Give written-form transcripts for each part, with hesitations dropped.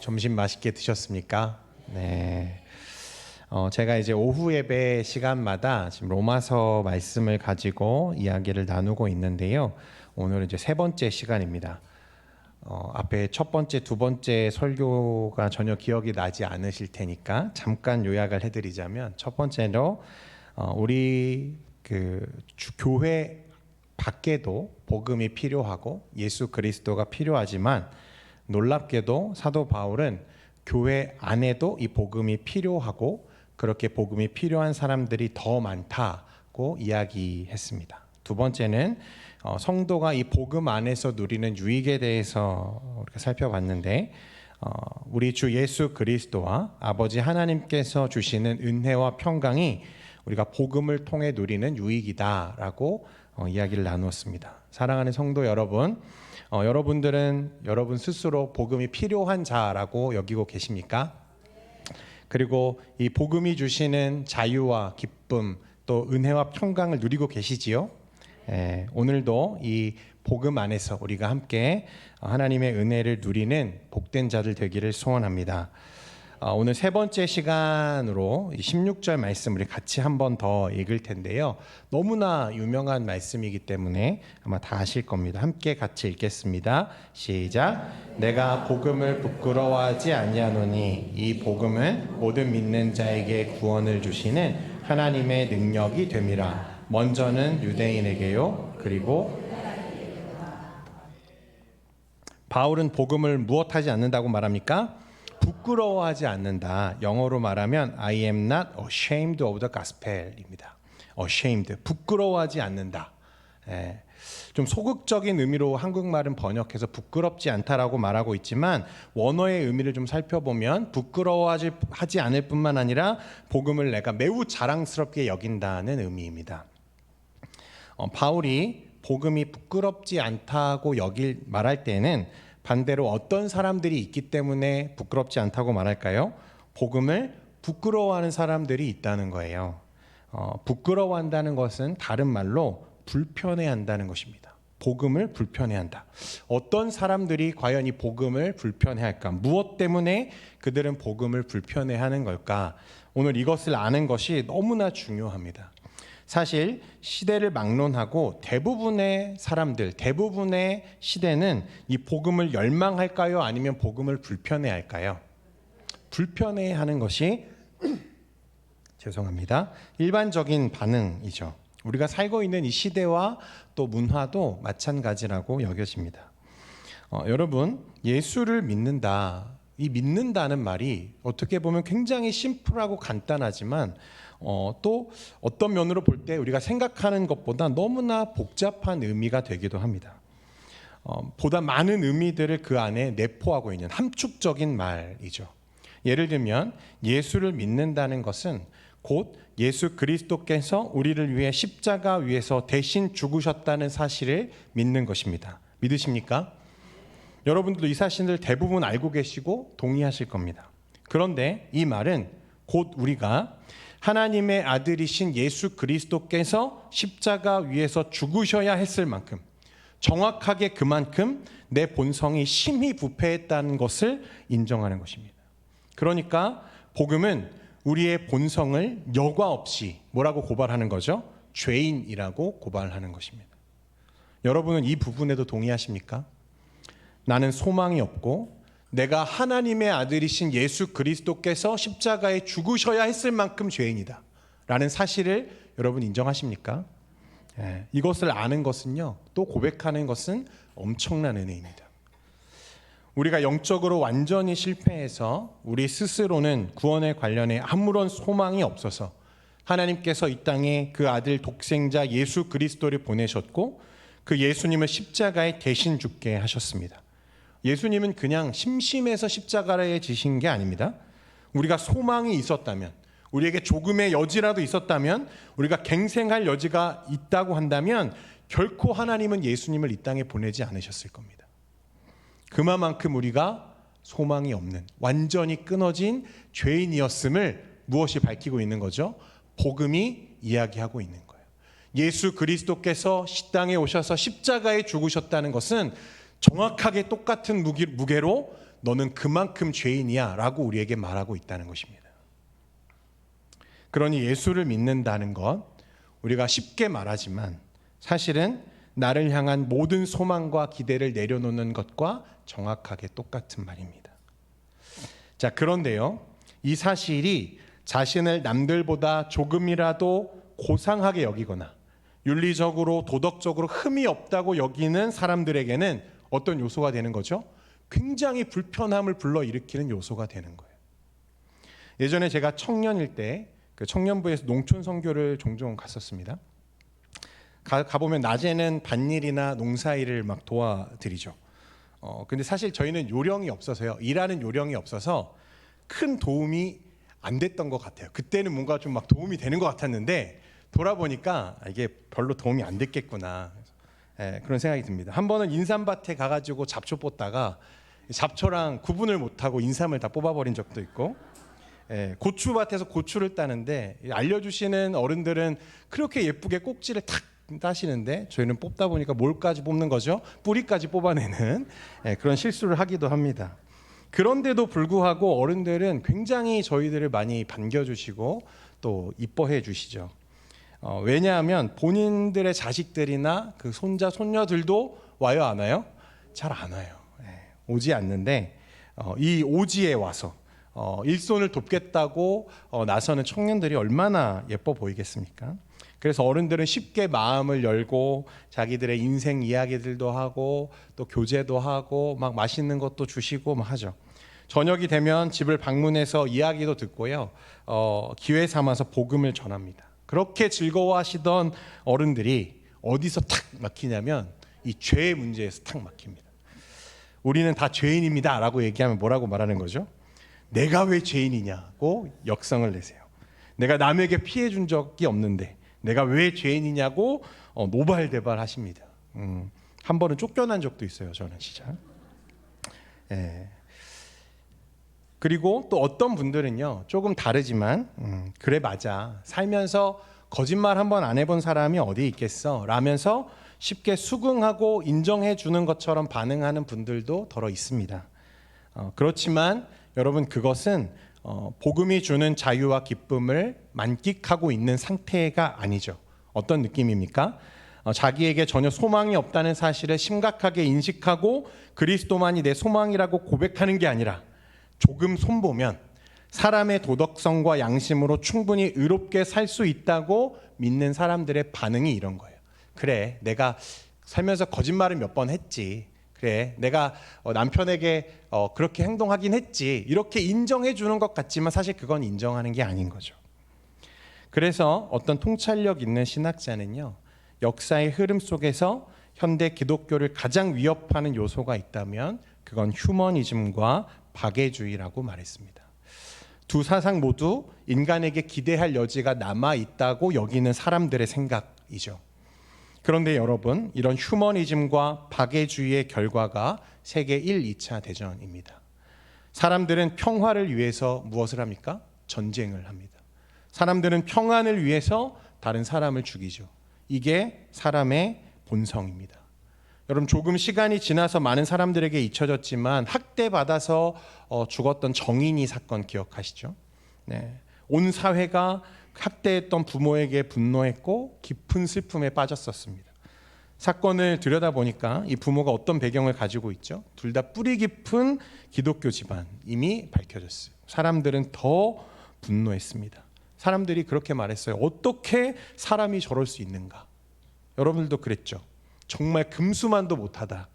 점심 맛있게 드셨습니까? 네. 제가 이제 오후 예배 시간마다 지금 로마서 말씀을 가지고 이야기를 나누고 있는데요. 오늘은 이제 세 번째 시간입니다. 앞에 첫 번째, 두 번째 설교가 전혀 기억이 나지 않으실 테니까 잠깐 요약을 해드리자면, 첫 번째로 우리 교회 밖에도 복음이 필요하고 예수 그리스도가 필요하지만, 놀랍게도 사도 바울은 교회 안에도 이 복음이 필요하고 그렇게 복음이 필요한 사람들이 더 많다고 이야기했습니다. 두 번째는 성도가 이 복음 안에서 누리는 유익에 대해서 우리가 살펴봤는데, 우리 주 예수 그리스도와 아버지 하나님께서 주시는 은혜와 평강이 우리가 복음을 통해 누리는 유익이다라고 이야기를 나누었습니다. 사랑하는 성도 여러분, 여러분들은 여러분 스스로 복음이 필요한 자라고 여기고 계십니까? 그리고 이 복음이 주시는 자유와 기쁨, 또 은혜와 평강을 누리고 계시지요? 오늘도 이 복음 안에서 우리가 함께 하나님의 은혜를 누리는 복된 자들 되기를 소원합니다. 오늘 세 번째 시간으로 16절 말씀 우리 같이 한 번 더 읽을 텐데요. 너무나 유명한 말씀이기 때문에 아마 다 아실 겁니다. 함께 같이 읽겠습니다. 시작. 내가 복음을 부끄러워하지 아니하노니 이 복음은 모든 믿는 자에게 구원을 주시는 하나님의 능력이 됨이라. 먼저는 유대인에게요, 그리고 바울은 복음을 무엇하지 않는다고 말합니까? 부끄러워하지 않는다. 영어로 말하면 I am not ashamed of the gospel입니다. ashamed, 부끄러워하지 않는다. 좀 소극적인 의미로 한국말은 번역해서 부끄럽지 않다라고 말하고 있지만, 원어의 의미를 좀 살펴보면 부끄러워하지 않을 뿐만 아니라 복음을 내가 매우 자랑스럽게 여긴다는 의미입니다. 바울이 복음이 부끄럽지 않다고 말할 때는 반대로 어떤 사람들이 있기 때문에 부끄럽지 않다고 말할까요? 복음을 부끄러워하는 사람들이 있다는 거예요. 부끄러워한다는 것은 다른 말로 불편해한다는 것입니다. 복음을 불편해한다. 어떤 사람들이 과연 이 복음을 불편해할까? 무엇 때문에 그들은 복음을 불편해하는 걸까? 오늘 이것을 아는 것이 너무나 중요합니다. 사실 시대를 막론하고 대부분의 사람들, 대부분의 시대는 이 복음을 열망할까요? 아니면 복음을 불편해할까요? 불편해하는 것이 죄송합니다. 일반적인 반응이죠. 우리가 살고 있는 이 시대와 또 문화도 마찬가지라고 여겨집니다. 여러분, 예수를 믿는다. 이 믿는다는 말이 어떻게 보면 굉장히 심플하고 간단하지만 또 어떤 면으로 볼 때 우리가 생각하는 것보다 너무나 복잡한 의미가 되기도 합니다. 보다 많은 의미들을 그 안에 내포하고 있는 함축적인 말이죠. 예를 들면 예수를 믿는다는 것은 곧 예수 그리스도께서 우리를 위해 십자가 위에서 대신 죽으셨다는 사실을 믿는 것입니다. 믿으십니까? 여러분들도 이 사실을 대부분 알고 계시고 동의하실 겁니다. 그런데 이 말은 곧 우리가 하나님의 아들이신 예수 그리스도께서 십자가 위에서 죽으셔야 했을 만큼, 정확하게 그만큼 내 본성이 심히 부패했다는 것을 인정하는 것입니다. 그러니까 복음은 우리의 본성을 여과 없이 뭐라고 고발하는 거죠? 죄인이라고 고발하는 것입니다. 여러분은 이 부분에도 동의하십니까? 나는 소망이 없고 내가 하나님의 아들이신 예수 그리스도께서 십자가에 죽으셔야 했을 만큼 죄인이다 라는 사실을 여러분 인정하십니까? 이것을 아는 것은요, 또 고백하는 것은 엄청난 은혜입니다. 우리가 영적으로 완전히 실패해서 우리 스스로는 구원에 관련해 아무런 소망이 없어서 하나님께서 이 땅에 그 아들 독생자 예수 그리스도를 보내셨고 그 예수님을 십자가에 대신 죽게 하셨습니다. 예수님은 그냥 심심해서 십자가에 지신 게 아닙니다. 우리가 소망이 있었다면, 우리에게 조금의 여지라도 있었다면, 우리가 갱생할 여지가 있다고 한다면 결코 하나님은 예수님을 이 땅에 보내지 않으셨을 겁니다. 그만큼 우리가 소망이 없는, 완전히 끊어진 죄인이었음을 무엇이 밝히고 있는 거죠? 복음이 이야기하고 있는 거예요. 예수 그리스도께서 이 땅에 오셔서 십자가에 죽으셨다는 것은 정확하게 똑같은 무게로 너는 그만큼 죄인이야 라고 우리에게 말하고 있다는 것입니다. 그러니 예수를 믿는다는 것, 우리가 쉽게 말하지만 사실은 나를 향한 모든 소망과 기대를 내려놓는 것과 정확하게 똑같은 말입니다. 자, 그런데요, 이 사실이 자신을 남들보다 조금이라도 고상하게 여기거나 윤리적으로 도덕적으로 흠이 없다고 여기는 사람들에게는 어떤 요소가 되는 거죠? 굉장히 불편함을 불러일으키는 요소가 되는 거예요. 예전에 제가 청년일 때 그 청년부에서 농촌 선교를 종종 갔었습니다. 가보면 낮에는 밭일이나 농사일을 막 도와드리죠. 근데 사실 저희는 요령이 없어서요. 일하는 요령이 없어서 큰 도움이 안 됐던 것 같아요. 그때는 뭔가 좀 막 도움이 되는 것 같았는데 돌아보니까 이게 별로 도움이 안 됐겠구나. 그런 생각이 듭니다. 한 번은 인삼밭에 가가지고 잡초 뽑다가 잡초랑 구분을 못하고 인삼을 다 뽑아버린 적도 있고, 고추밭에서 고추를 따는데 알려주시는 어른들은 그렇게 예쁘게 꼭지를 탁 따시는데 저희는 뽑다 보니까 뭘까지 뽑는 거죠? 뿌리까지 뽑아내는 그런 실수를 하기도 합니다. 그런데도 불구하고 어른들은 굉장히 저희들을 많이 반겨주시고 또 이뻐해 주시죠. 왜냐하면 본인들의 자식들이나 그 손자 손녀들도 와요, 안 와요? 잘 안 와요. 오지 않는데 이 오지에 와서 일손을 돕겠다고 나서는 청년들이 얼마나 예뻐 보이겠습니까? 그래서 어른들은 쉽게 마음을 열고 자기들의 인생 이야기들도 하고 또 교제도 하고 막 맛있는 것도 주시고 막 하죠. 저녁이 되면 집을 방문해서 이야기도 듣고요, 기회 삼아서 복음을 전합니다. 그렇게 즐거워하시던 어른들이 어디서 탁 막히냐면 이 죄의 문제에서 탁 막힙니다. 우리는 다 죄인입니다 라고 얘기하면 뭐라고 말하는 거죠? 내가 왜 죄인이냐고 역성을 내세요. 내가 남에게 피해 준 적이 없는데 내가 왜 죄인이냐고 노발대발 하십니다. 한 번은 쫓겨난 적도 있어요, 저는 진짜. 그리고 또 어떤 분들은요, 조금 다르지만 그래 맞아, 살면서 거짓말 한 번 안 해본 사람이 어디 있겠어 라면서 쉽게 수긍하고 인정해 주는 것처럼 반응하는 분들도 더러 있습니다. 그렇지만 여러분, 그것은 복음이 주는 자유와 기쁨을 만끽하고 있는 상태가 아니죠. 어떤 느낌입니까? 자기에게 전혀 소망이 없다는 사실을 심각하게 인식하고 그리스도만이 내 소망이라고 고백하는 게 아니라 조금 손보면 사람의 도덕성과 양심으로 충분히 의롭게 살 수 있다고 믿는 사람들의 반응이 이런 거예요. 그래, 내가 살면서 거짓말을 몇 번 했지. 그래, 내가 남편에게 그렇게 행동하긴 했지. 이렇게 인정해 주는 것 같지만 사실 그건 인정하는 게 아닌 거죠. 그래서 어떤 통찰력 있는 신학자는요, 역사의 흐름 속에서 현대 기독교를 가장 위협하는 요소가 있다면 그건 휴머니즘과 박애주의라고 말했습니다. 두 사상 모두 인간에게 기대할 여지가 남아 있다고 여기는 사람들의 생각이죠. 그런데 여러분, 이런 휴머니즘과 박애주의의 결과가 세계 1, 2차 대전입니다. 사람들은 평화를 위해서 무엇을 합니까? 전쟁을 합니다. 사람들은 평안을 위해서 다른 사람을 죽이죠. 이게 사람의 본성입니다. 여러분, 조금 시간이 지나서 많은 사람들에게 잊혀졌지만 학대받아서 죽었던 정인이 사건 기억하시죠? 네. 온 사회가 학대했던 부모에게 분노했고 깊은 슬픔에 빠졌었습니다. 사건을 들여다보니까 이 부모가 어떤 배경을 가지고 있죠? 둘 다 뿌리 깊은 기독교 집안, 이미 밝혀졌어요. 사람들은 더 분노했습니다. 사람들이 그렇게 말했어요. 어떻게 사람이 저럴 수 있는가? 여러분들도 그랬죠? 정말 금수만도 못하다.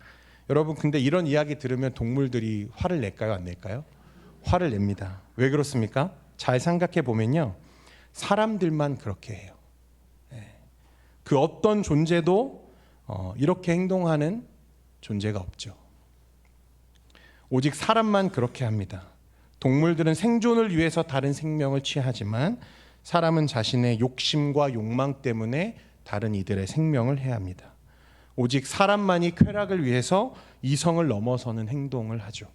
여러분, 근데 이런 이야기 들으면 동물들이 화를 낼까요, 안 낼까요? 화를 냅니다. 왜 그렇습니까? 잘 생각해 보면요, 사람들만 그렇게 해요. 그 어떤 존재도 이렇게 행동하는 존재가 없죠. 오직 사람만 그렇게 합니다. 동물들은 생존을 위해서 다른 생명을 취하지만 사람은 자신의 욕심과 욕망 때문에 다른 이들의 생명을 해합니다. 오직 사람만이 쾌락을 위해서 이성을 넘어서는 행동을 하죠.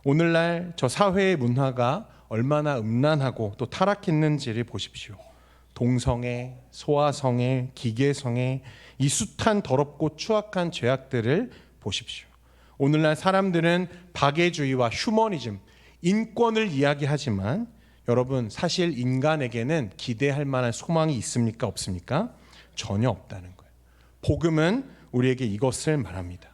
오늘날 저 사회의 문화가 얼마나 음란하고 또 타락했는지를 보십시오. 동성애, 소아성애, 기계성애, 이 숱한 더럽고 추악한 죄악들을 보십시오. 오늘날 사람들은 박애주의와 휴머니즘, 인권을 이야기하지만 여러분, 사실 인간에게는 기대할 만한 소망이 있습니까? 없습니까? 전혀 없다는 거예요. 복음은 우리에게 이것을 말합니다.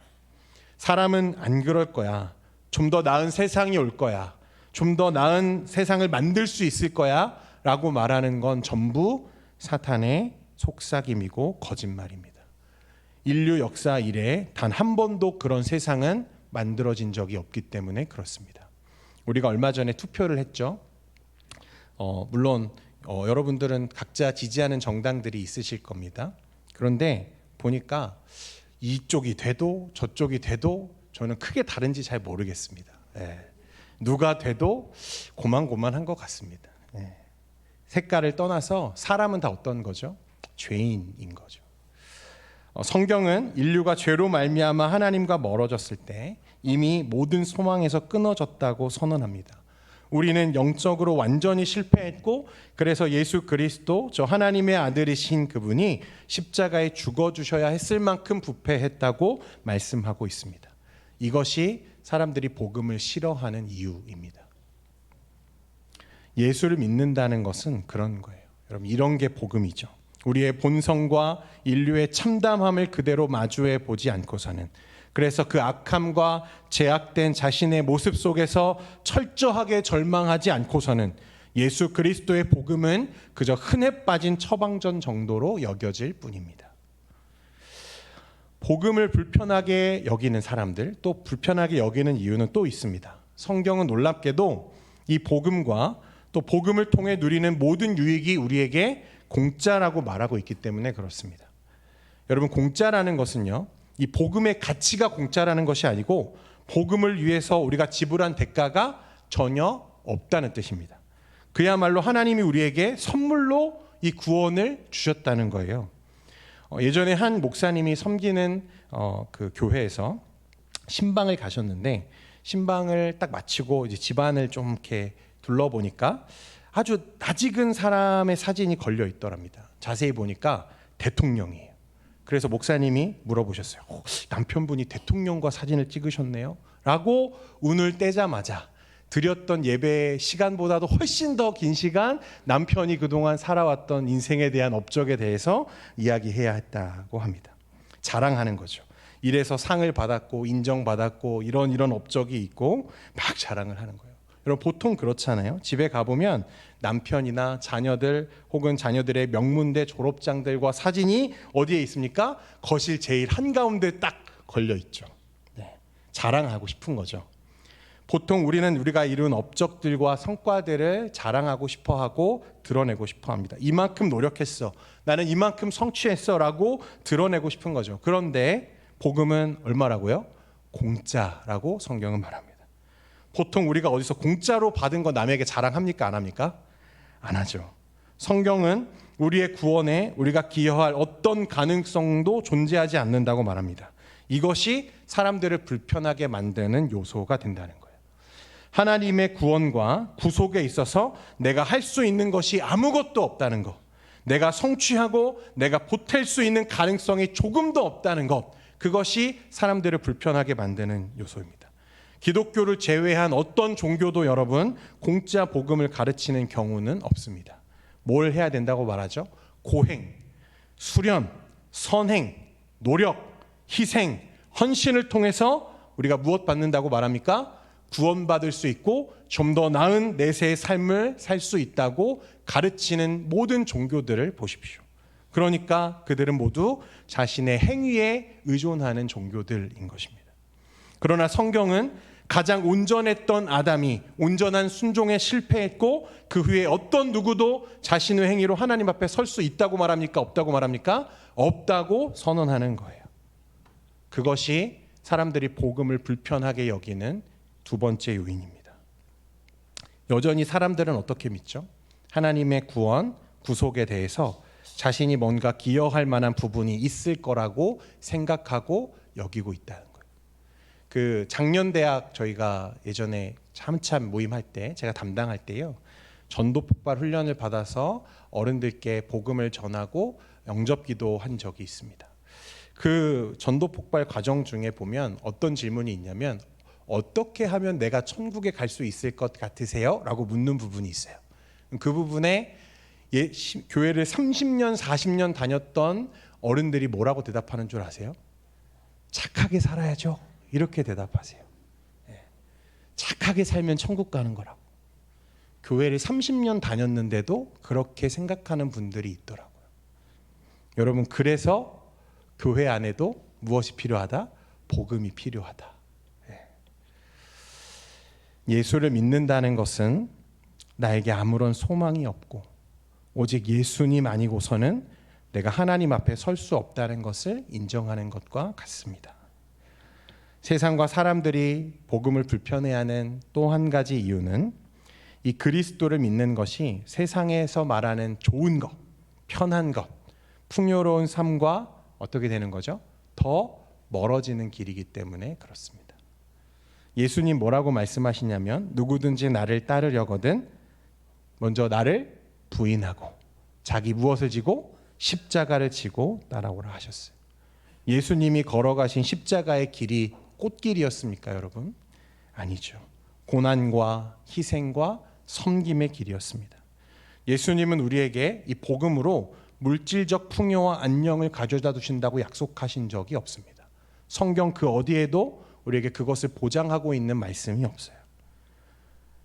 사람은 안 그럴 거야. 좀 더 나은 세상이 올 거야. 좀 더 나은 세상을 만들 수 있을 거야 라고 말하는 건 전부 사탄의 속삭임이고 거짓말입니다. 인류 역사 이래 단 한 번도 그런 세상은 만들어진 적이 없기 때문에 그렇습니다. 우리가 얼마 전에 투표를 했죠. 물론 여러분들은 각자 지지하는 정당들이 있으실 겁니다. 그런데 보니까 이쪽이 돼도 저쪽이 돼도 저는 크게 다른지 잘 모르겠습니다. 누가 돼도 고만고만한 것 같습니다. 색깔을 떠나서 사람은 다 어떤 거죠? 죄인인 거죠. 성경은 인류가 죄로 말미암아 하나님과 멀어졌을 때 이미 모든 소망에서 끊어졌다고 선언합니다. 우리는 영적으로 완전히 실패했고 그래서 예수 그리스도 저 하나님의 아들이신 그분이 십자가에 죽어주셔야 했을 만큼 부패했다고 말씀하고 있습니다. 이것이 사람들이 복음을 싫어하는 이유입니다. 예수를 믿는다는 것은 그런 거예요. 여러분, 이런 게 복음이죠. 우리의 본성과 인류의 참담함을 그대로 마주해 보지 않고서는, 그래서 그 악함과 제약된 자신의 모습 속에서 철저하게 절망하지 않고서는 예수 그리스도의 복음은 그저 흔해 빠진 처방전 정도로 여겨질 뿐입니다. 복음을 불편하게 여기는 사람들, 또 불편하게 여기는 이유는 또 있습니다. 성경은 놀랍게도 이 복음과 또 복음을 통해 누리는 모든 유익이 우리에게 공짜라고 말하고 있기 때문에 그렇습니다. 여러분, 공짜라는 것은요, 이 복음의 가치가 공짜라는 것이 아니고 복음을 위해서 우리가 지불한 대가가 전혀 없다는 뜻입니다. 그야말로 하나님이 우리에게 선물로 이 구원을 주셨다는 거예요. 예전에 한 목사님이 섬기는 그 교회에서 신방을 가셨는데, 신방을 딱 마치고 이제 집안을 좀 이렇게 둘러보니까 아주 낯익은 사람의 사진이 걸려 있더랍니다. 자세히 보니까 대통령이에요. 그래서 목사님이 물어보셨어요. 남편분이 대통령과 사진을 찍으셨네요? 라고 운을 떼자마자 드렸던 예배 시간보다도 훨씬 더 긴 시간 남편이 그동안 살아왔던 인생에 대한 업적에 대해서 이야기해야 했다고 합니다. 자랑하는 거죠. 이래서 상을 받았고 인정받았고 이런 업적이 있고 막 자랑을 하는 거예요. 여러분, 보통 그렇잖아요. 집에 가보면 남편이나 자녀들 혹은 자녀들의 명문대 졸업장들과 사진이 어디에 있습니까? 거실 제일 한가운데 딱 걸려 있죠. 자랑하고 싶은 거죠. 보통 우리가 이룬 업적들과 성과들을 자랑하고 싶어하고 드러내고 싶어합니다. 이만큼 노력했어, 나는 이만큼 성취했어 라고 드러내고 싶은 거죠. 그런데 복음은 얼마라고요? 공짜라고 성경은 말합니다. 보통 우리가 어디서 공짜로 받은 거 남에게 자랑합니까? 안 합니까? 안 하죠. 성경은 우리의 구원에 우리가 기여할 어떤 가능성도 존재하지 않는다고 말합니다. 이것이 사람들을 불편하게 만드는 요소가 된다는 거예요. 하나님의 구원과 구속에 있어서 내가 할 수 있는 것이 아무것도 없다는 것, 내가 성취하고 내가 보탤 수 있는 가능성이 조금도 없다는 것, 그것이 사람들을 불편하게 만드는 요소입니다. 기독교를 제외한 어떤 종교도 여러분 공짜 복음을 가르치는 경우는 없습니다. 뭘 해야 된다고 말하죠? 고행, 수련, 선행, 노력, 희생, 헌신을 통해서 우리가 무엇 받는다고 말합니까? 구원받을 수 있고 좀 더 나은 내세의 삶을 살 수 있다고 가르치는 모든 종교들을 보십시오. 그러니까 그들은 모두 자신의 행위에 의존하는 종교들인 것입니다. 그러나 성경은 가장 온전했던 아담이 온전한 순종에 실패했고 그 후에 어떤 누구도 자신의 행위로 하나님 앞에 설 수 있다고 말합니까? 없다고 말합니까? 없다고 선언하는 거예요. 그것이 사람들이 복음을 불편하게 여기는 두 번째 요인입니다. 여전히 사람들은 어떻게 믿죠? 하나님의 구원, 구속에 대해서 자신이 뭔가 기여할 만한 부분이 있을 거라고 생각하고 여기고 있다는 거예요. 그 작년대학 저희가 예전에 한참 모임할 때 제가 담당할 때요, 전도 폭발 훈련을 받아서 어른들께 복음을 전하고 영접기도 한 적이 있습니다. 그 전도 폭발 과정 중에 보면 어떤 질문이 있냐면 어떻게 하면 내가 천국에 갈 수 있을 것 같으세요? 라고 묻는 부분이 있어요. 그 부분에 교회를 30년, 40년 다녔던 어른들이 뭐라고 대답하는 줄 아세요? 착하게 살아야죠. 이렇게 대답하세요. 착하게 살면 천국 가는 거라고. 교회를 30년 다녔는데도 그렇게 생각하는 분들이 있더라고요. 여러분, 그래서 교회 안에도 무엇이 필요하다? 복음이 필요하다. 예수를 믿는다는 것은 나에게 아무런 소망이 없고 오직 예수님 아니고서는 내가 하나님 앞에 설 수 없다는 것을 인정하는 것과 같습니다. 세상과 사람들이 복음을 불편해하는 또 한 가지 이유는 이 그리스도를 믿는 것이 세상에서 말하는 좋은 것, 편한 것, 풍요로운 삶과 어떻게 되는 거죠? 더 멀어지는 길이기 때문에 그렇습니다. 예수님 뭐라고 말씀하시냐면 누구든지 나를 따르려거든 먼저 나를 부인하고 자기 무엇을 지고 십자가를 지고 따라오라 하셨어요. 예수님이 걸어가신 십자가의 길이 꽃길이었습니까, 여러분? 아니죠. 고난과 희생과 섬김의 길이었습니다. 예수님은 우리에게 이 복음으로 물질적 풍요와 안녕을 가져다 주신다고 약속하신 적이 없습니다. 성경 그 어디에도 우리에게 그것을 보장하고 있는 말씀이 없어요.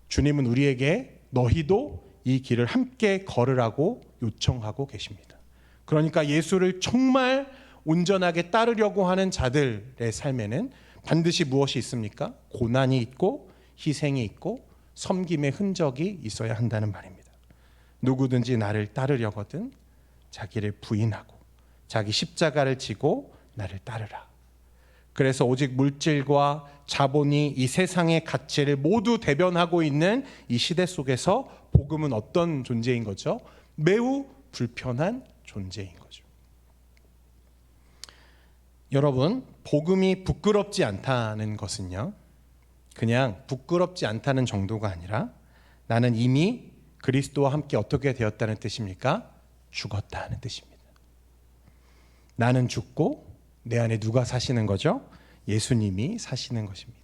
주님은 우리에게 너희도 이 길을 함께 걸으라고 요청하고 계십니다. 그러니까 예수를 정말 온전하게 따르려고 하는 자들의 삶에는 반드시 무엇이 있습니까? 고난이 있고 희생이 있고 섬김의 흔적이 있어야 한다는 말입니다. 누구든지 나를 따르려거든 자기를 부인하고 자기 십자가를 지고 나를 따르라. 그래서 오직 물질과 자본이 이 세상의 가치를 모두 대변하고 있는 이 시대 속에서 복음은 어떤 존재인 거죠? 매우 불편한 존재인 거죠. 여러분, 복음이 부끄럽지 않다는 것은요, 그냥 부끄럽지 않다는 정도가 아니라 나는 이미 그리스도와 함께 어떻게 되었다는 뜻입니까? 죽었다는 뜻입니다. 나는 죽고 내 안에 누가 사시는 거죠? 예수님이 사시는 것입니다.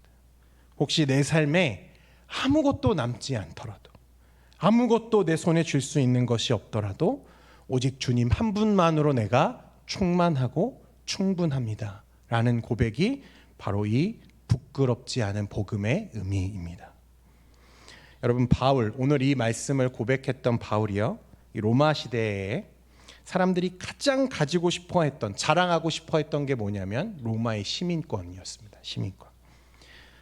혹시 내 삶에 아무것도 남지 않더라도, 아무것도 내 손에 줄 수 있는 것이 없더라도 오직 주님 한 분만으로 내가 충만하고 충분합니다 라는 고백이 바로 이 부끄럽지 않은 복음의 의미입니다. 여러분, 바울, 오늘 이 말씀을 고백했던 바울이요, 이 로마 시대에 사람들이 가장 가지고 싶어 했던, 자랑하고 싶어 했던 게 뭐냐면 로마의 시민권이었습니다. 시민권.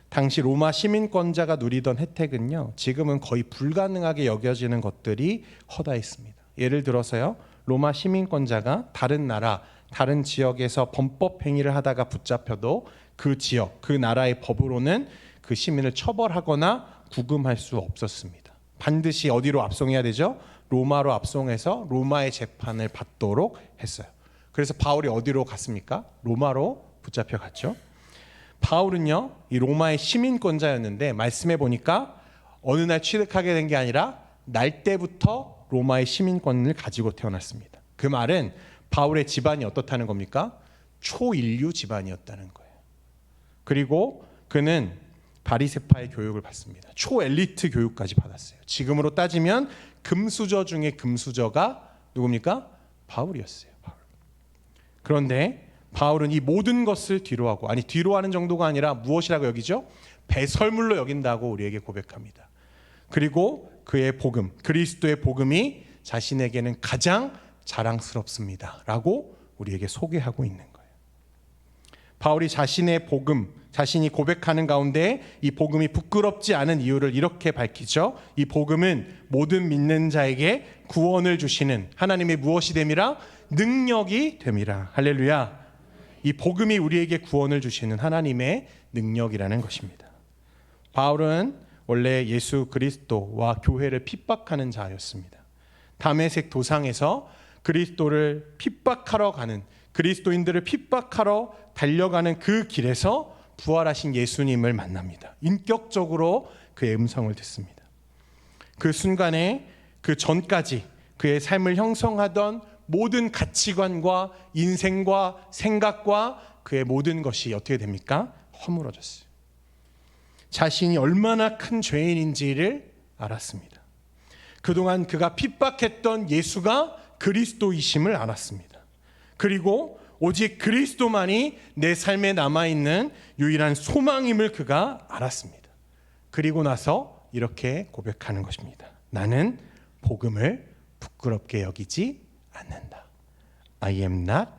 당시 로마 시민권자가 누리던 혜택은요, 지금은 거의 불가능하게 여겨지는 것들이 허다했습니다. 예를 들어서요, 로마 시민권자가 다른 나라, 다른 지역에서 범법 행위를 하다가 붙잡혀도 그 지역, 그 나라의 법으로는 그 시민을 처벌하거나 구금할 수 없었습니다. 반드시 어디로 압송해야 되죠? 로마로 압송해서 로마의 재판을 받도록 했어요. 그래서 바울이 어디로 갔습니까? 로마로 붙잡혀 갔죠. 바울은요, 이 로마의 시민권자였는데 말씀해 보니까 어느 날 취득하게 된 게 아니라 날 때부터 로마의 시민권을 가지고 태어났습니다. 그 말은 바울의 집안이 어떻다는 겁니까? 초인류 집안이었다는 거예요. 그리고 그는 바리새파의 교육을 받습니다. 초엘리트 교육까지 받았어요. 지금으로 따지면 금수저 중에 금수저가 누굽니까? 바울이었어요. 바울. 그런데 바울은 이 모든 것을 뒤로하고, 아니 뒤로하는 정도가 아니라 무엇이라고 여기죠? 배설물로 여긴다고 우리에게 고백합니다. 그리고 그의 복음, 그리스도의 복음이 자신에게는 가장 자랑스럽습니다 라고 우리에게 소개하고 있는 거예요. 바울이 자신의 복음, 자신이 고백하는 가운데 이 복음이 부끄럽지 않은 이유를 이렇게 밝히죠. 이 복음은 모든 믿는 자에게 구원을 주시는 하나님의 무엇이 됨이라? 능력이 됨이라. 할렐루야. 이 복음이 우리에게 구원을 주시는 하나님의 능력이라는 것입니다. 바울은 원래 예수 그리스도와 교회를 핍박하는 자였습니다. 다메섹 도상에서 그리스도를 핍박하러 가는, 그리스도인들을 핍박하러 달려가는 그 길에서 부활하신 예수님을 만납니다. 인격적으로 그의 음성을 듣습니다. 그 순간에 그 전까지 그의 삶을 형성하던 모든 가치관과 인생과 생각과 그의 모든 것이 어떻게 됩니까? 허물어졌어요. 자신이 얼마나 큰 죄인인지를 알았습니다. 그동안 그가 핍박했던 예수가 그리스도이심을 알았습니다. 그리고 오직 그리스도만이 내 삶에 남아있는 유일한 소망임을 그가 알았습니다. 그리고 나서 이렇게 고백하는 것입니다. 나는 복음을 부끄럽게 여기지 않는다. I am not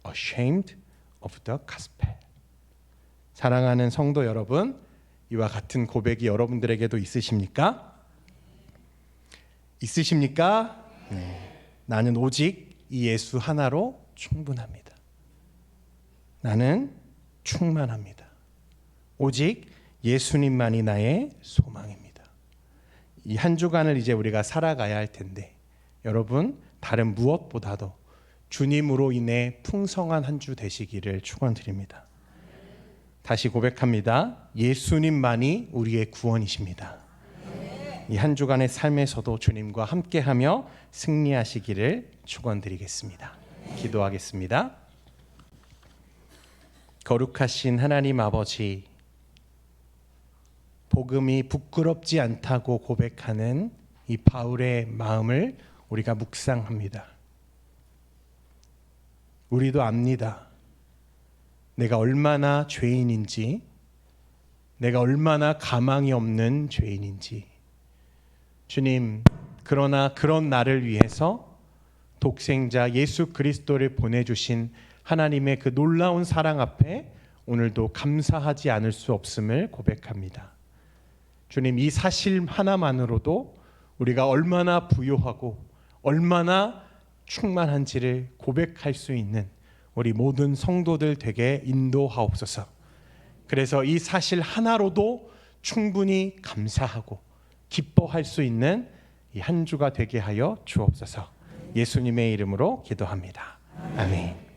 ashamed of the gospel. 사랑하는 성도 여러분, 이와 같은 고백이 여러분들에게도 있으십니까? 있으십니까? 네. 나는 오직 이 예수 하나로 충분합니다. 나는 충만합니다. 오직 예수님만이 나의 소망입니다. 이 한 주간을 이제 우리가 살아가야 할 텐데 여러분 다른 무엇보다도 주님으로 인해 풍성한 한 주 되시기를 축원드립니다. 다시 고백합니다. 예수님만이 우리의 구원이십니다. 이 한 주간의 삶에서도 주님과 함께하며 승리하시기를 축원드리겠습니다. 기도하겠습니다. 거룩하신 하나님 아버지, 복음이 부끄럽지 않다고 고백하는 이 바울의 마음을 우리가 묵상합니다. 우리도 압니다. 내가 얼마나 죄인인지, 내가 얼마나 가망이 없는 죄인인지. 주님, 그러나 그런 나를 위해서 독생자 예수 그리스도를 보내주신 하나님의 그 놀라운 사랑 앞에 오늘도 감사하지 않을 수 없음을 고백합니다. 주님, 이 사실 하나만으로도 우리가 얼마나 부요하고 얼마나 충만한지를 고백할 수 있는 우리 모든 성도들 되게 인도하옵소서. 그래서 이 사실 하나로도 충분히 감사하고 기뻐할 수 있는 이 한 주가 되게 하여 주옵소서. 예수님의 이름으로 기도합니다. 아멘.